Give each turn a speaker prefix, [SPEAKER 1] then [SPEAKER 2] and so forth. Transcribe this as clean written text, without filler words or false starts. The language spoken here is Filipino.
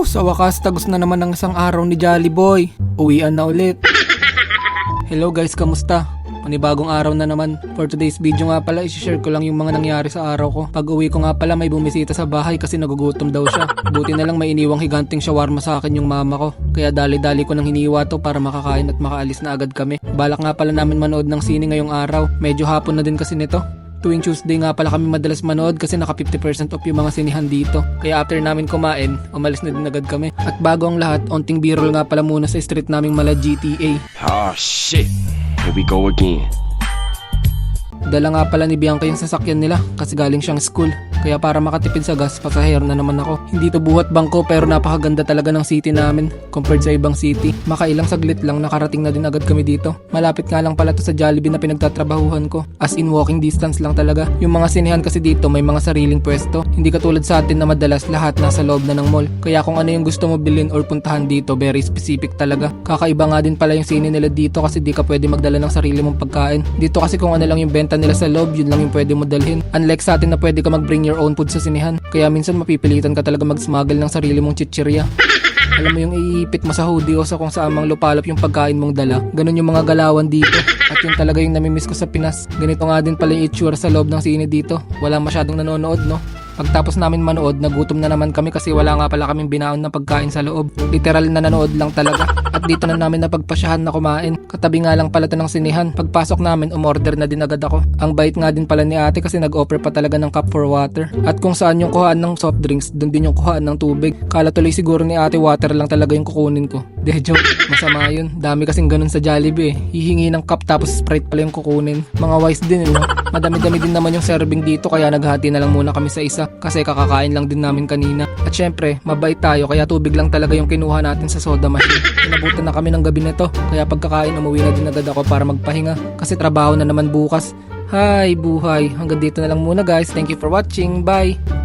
[SPEAKER 1] Sa wakas, tagos na naman ng isang araw ni Jolly Boy. Uwian na ulit. Hello guys, kamusta? Panibagong araw na naman. For today's video nga pala, isi-share ko lang yung mga nangyari sa araw ko. Pag uwi ko nga pala, may bumisita sa bahay kasi nagugutom daw siya. Buti na lang may iniwang higanting shawarma sa akin yung mama ko. Kaya dali-dali ko nang hiniwa to para makakain at makaalis na agad kami. Balak nga pala namin manood ng sine ngayong araw. Medyo hapon na din kasi nito. Tuwing Tuesday nga pala kami madalas manood kasi naka 50% off yung mga sinihan dito. Kaya after namin kumain, umalis na din agad kami. At bago ang lahat, onting b-roll nga pala muna sa street naming mala GTA.
[SPEAKER 2] Oh shit, here we go again.
[SPEAKER 1] Dala nga pala ni Bianca yung sasakyan nila kasi galing siyang school. Kaya para makatipid sa gas, pasahero na naman ako. Hindi to buhat bangko pero napakaganda talaga ng city namin compared sa ibang city. Makailang saglit lang nakarating na din agad kami dito. Malapit nga lang pala to sa Jollibee na pinagtatrabahuhan ko. As in walking distance lang talaga. Yung mga sinihan kasi dito may mga sariling pwesto. Hindi katulad sa atin na madalas lahat nasa loob na ng mall. Kaya kung ano yung gusto mo bilhin or puntahan dito, very specific talaga. Kakaiba nga din pala yung sine nila dito kasi di ka pwede magdala ng sarili mong pagkain. Dito kasi kung ano lang yung benta nila sa loob, yun lang yung pwede mo dalhin. Unlike sa atin na pwede ka mag-bring your own food sa sinihan. Kaya minsan mapipilitan ka talaga mag-smuggle ng sarili mong chichirya. Alam mo yung iipit mo sa hoodie o sa kung saan mang lupalop yung pagkain mong dala. Ganun yung mga galawan dito. At yun talaga yung namimiss ko sa Pinas. Ganito nga din pala yung itsura sa loob ng sine dito. Wala masyadong nanonood, no? Pagtapos namin manood, nagutom na naman kami kasi wala nga pala kaming binaon na pagkain sa loob. Literal na nanood lang talaga. At dito na namin napagpasyahan na kumain. Katabi nga lang pala to ng sinihan. Pagpasok namin, umorder na din agad ako. Ang bait nga din pala ni ate kasi nag-offer pa talaga ng cup for water. At kung saan yung kuhaan ng soft drinks, dun din yung kuhaan ng tubig. Kala tuloy siguro ni ate water lang talaga yung kukunin ko. De joke, masama yun. Dami kasing ganun sa Jollibee eh. Hihingi ng cup tapos Sprite pala yung kukunin. Mga wise din eh, no? Madami-dami din naman yung serving dito kaya naghati na lang muna kami sa isa. Kasi kakakain lang din namin kanina. At syempre, mabait tayo kaya tubig lang talaga yung kinuha natin sa soda machine. Inabutan na kami ng gabi nito. Kaya pagkakain umuwi na din agad ako para magpahinga. Kasi trabaho na naman bukas. Hi buhay! Hanggang dito na lang muna guys. Thank you for watching. Bye!